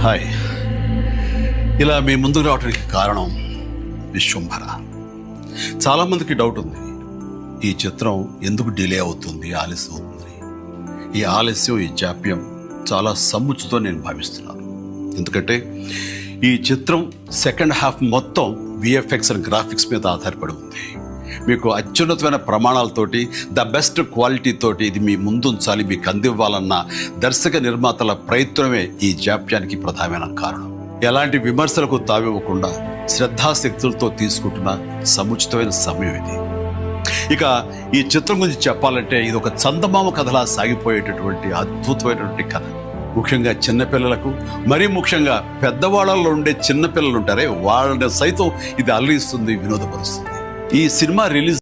Hi, ఇలా మీ ముందుకు రావడానికి కారణం విశ్వంభర. చాలామందికి డౌట్ ఉంది, ఈ చిత్రం ఎందుకు డిలే అవుతుంది, ఆలస్యం అవుతుంది. ఈ ఆలస్యం, ఈ జాప్యం చాలా సముచితో నేను భావిస్తున్నాను. ఎందుకంటే ఈ చిత్రం సెకండ్ హాఫ్ మొత్తం విఎఫ్ఎక్స్ అండ్ గ్రాఫిక్స్ మీద ఆధారపడి ఉంది. మీకు అత్యున్నతమైన ప్రమాణాలతోటి, ద బెస్ట్ క్వాలిటీ తోటి ఇది మీ ముందుంచాలి, మీకు అందివ్వాలన్న దర్శక నిర్మాతల ప్రయత్నమే ఈ జాప్యానికి ప్రధానమైన కారణం. ఎలాంటి విమర్శలకు తావివ్వకుండా శ్రద్ధాశక్తులతో తీసుకుంటున్న సముచితమైన సమయం ఇది. ఇక ఈ చిత్రం గురించి చెప్పాలంటే ఇది ఒక చందమామ కథలా సాగిపోయేటటువంటి అద్భుతమైనటువంటి కథ. ముఖ్యంగా చిన్నపిల్లలకు, మరీ ముఖ్యంగా పెద్దవాళ్ళలో ఉండే చిన్నపిల్లలు ఉంటారే, వాళ్ళని సైతం ఇది అలరిస్తుంది, వినోదపరుస్తుంది. ఈ సినిమా రిలీజ్